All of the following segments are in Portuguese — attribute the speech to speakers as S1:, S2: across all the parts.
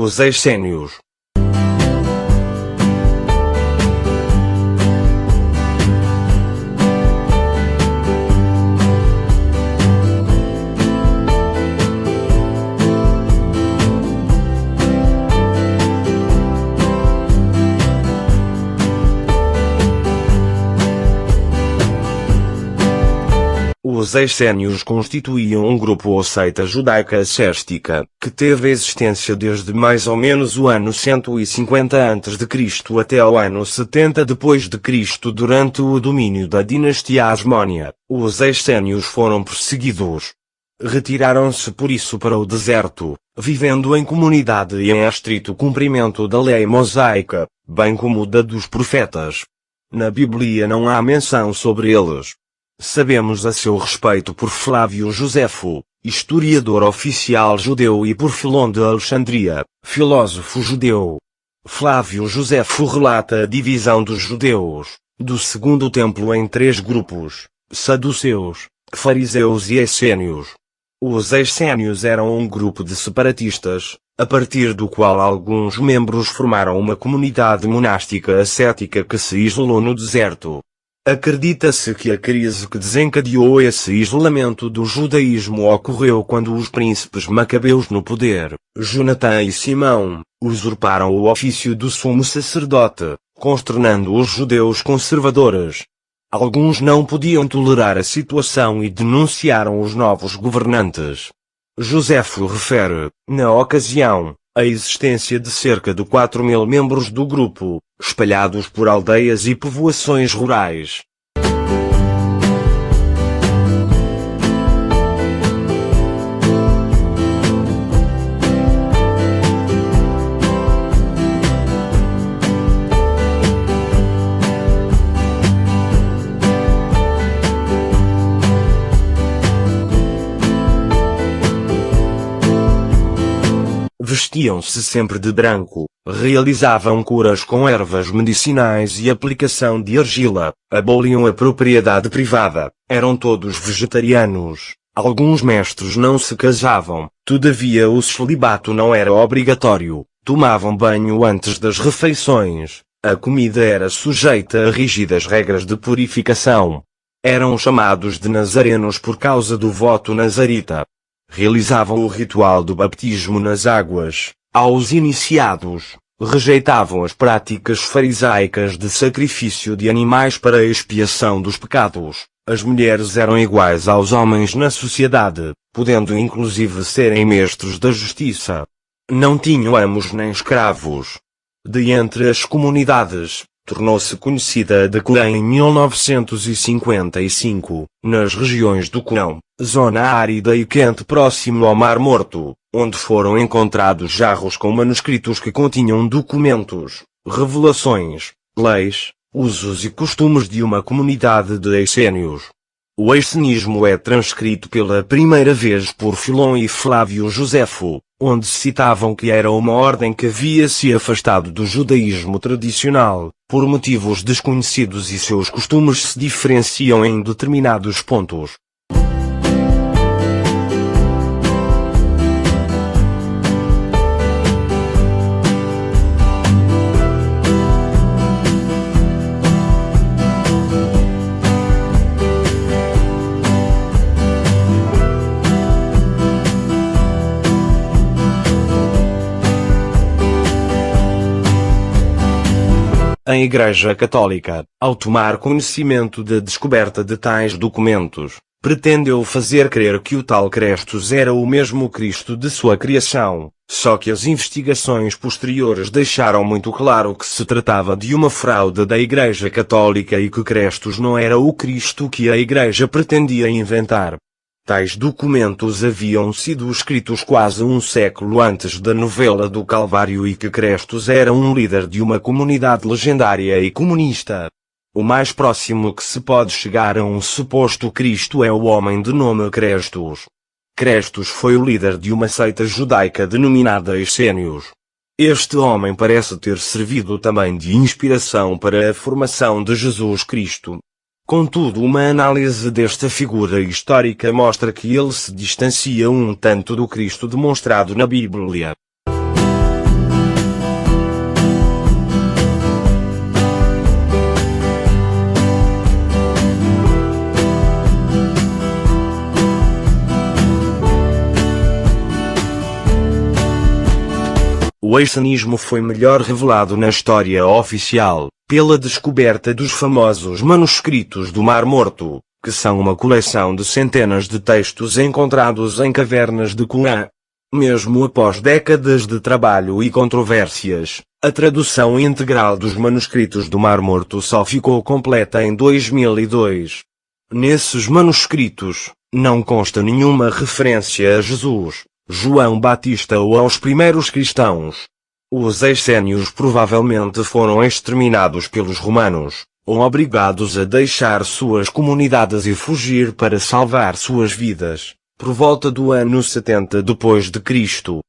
S1: Os essênios. Os essênios constituíam um grupo ou seita judaica céstica, que teve existência desde mais ou menos o ano 150 a.C. até o ano 70 d.C. durante o domínio da dinastia Hasmônia. Os essênios foram perseguidos. Retiraram-se por isso para o deserto, vivendo em comunidade e em estrito cumprimento da lei mosaica, bem como da dos profetas. Na Bíblia não há menção sobre eles. Sabemos a seu respeito por Flávio Josefo, historiador oficial judeu, e por Filon de Alexandria, filósofo judeu. Flávio Josefo relata a divisão dos judeus, do Segundo Templo, em 3 grupos: saduceus, fariseus e essênios. Os essênios eram um grupo de separatistas, a partir do qual alguns membros formaram uma comunidade monástica ascética que se isolou no deserto. Acredita-se que a crise que desencadeou esse isolamento do judaísmo ocorreu quando os príncipes macabeus no poder, Jonatã e Simão, usurparam o ofício do sumo sacerdote, consternando os judeus conservadores. Alguns não podiam tolerar a situação e denunciaram os novos governantes. Josefo refere, na ocasião, a existência de cerca de 4.000 membros do grupo, espalhados por aldeias e povoações rurais. Vestiam-se sempre de branco, realizavam curas com ervas medicinais e aplicação de argila, aboliam a propriedade privada, eram todos vegetarianos. Alguns mestres não se casavam, todavia o celibato não era obrigatório, tomavam banho antes das refeições, a comida era sujeita a rígidas regras de purificação. Eram chamados de nazarenos por causa do voto nazarita. Realizavam o ritual do batismo nas águas. Aos iniciados, rejeitavam as práticas farisaicas de sacrifício de animais para a expiação dos pecados. As mulheres eram iguais aos homens na sociedade, podendo inclusive serem mestres da justiça. Não tinham amos nem escravos. De entre as comunidades, tornou-se conhecida a de Clã em 1955, nas regiões do Clã, zona árida e quente próximo ao Mar Morto, onde foram encontrados jarros com manuscritos que continham documentos, revelações, leis, usos e costumes de uma comunidade de essênios. O essenismo é transcrito pela primeira vez por Filon e Flávio Josefo, onde citavam que era uma ordem que havia se afastado do judaísmo tradicional, por motivos desconhecidos, e seus costumes se diferenciam em determinados pontos. A Igreja Católica, ao tomar conhecimento da descoberta de tais documentos, pretendeu fazer crer que o tal Crestos era o mesmo Cristo de sua criação, só que as investigações posteriores deixaram muito claro que se tratava de uma fraude da Igreja Católica e que Crestos não era o Cristo que a Igreja pretendia inventar. Tais documentos haviam sido escritos quase um século antes da novela do Calvário e que Crestos era um líder de uma comunidade legendária e comunista. O mais próximo que se pode chegar a um suposto Cristo é o homem de nome Crestos. Crestos foi o líder de uma seita judaica denominada Essênios. Este homem parece ter servido também de inspiração para a formação de Jesus Cristo. Contudo, uma análise desta figura histórica mostra que ele se distancia um tanto do Cristo demonstrado na Bíblia. O esanismo foi melhor revelado na história oficial, pela descoberta dos famosos manuscritos do Mar Morto, que são uma coleção de centenas de textos encontrados em cavernas de Qumran. Mesmo após décadas de trabalho e controvérsias, a tradução integral dos manuscritos do Mar Morto só ficou completa em 2002. Nesses manuscritos, não consta nenhuma referência a Jesus, João Batista ou aos primeiros cristãos. Os essênios provavelmente foram exterminados pelos romanos, ou obrigados a deixar suas comunidades e fugir para salvar suas vidas, por volta do ano 70 depois de Cristo.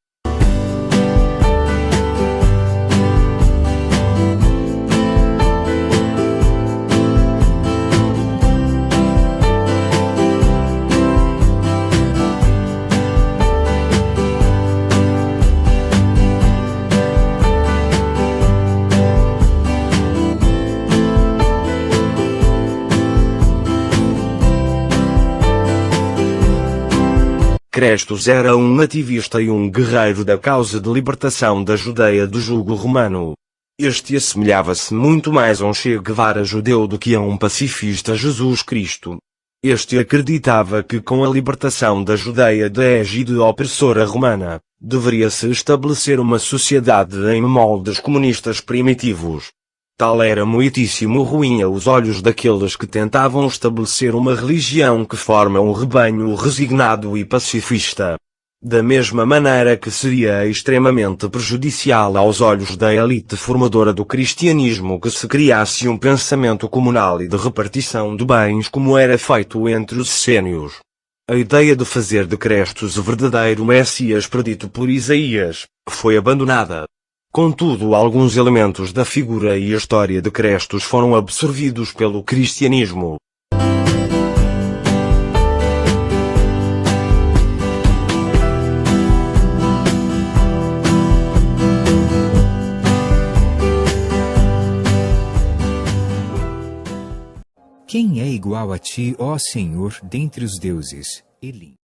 S1: Crestos era um ativista e um guerreiro da causa de libertação da Judeia do jugo romano. Este assemelhava-se muito mais a um Che Guevara judeu do que a um pacifista Jesus Cristo. Este acreditava que com a libertação da Judeia da égide opressora romana, deveria-se estabelecer uma sociedade em moldes comunistas primitivos. Tal era muitíssimo ruim aos olhos daqueles que tentavam estabelecer uma religião que forma um rebanho resignado e pacifista. Da mesma maneira que seria extremamente prejudicial aos olhos da elite formadora do cristianismo que se criasse um pensamento comunal e de repartição de bens como era feito entre os essênios. A ideia de fazer de Crestos o verdadeiro Messias predito por Isaías foi abandonada. Contudo, alguns elementos da figura e a história de Crestos foram absorvidos pelo cristianismo.
S2: Quem é igual a ti, ó Senhor, dentre os deuses? Eli.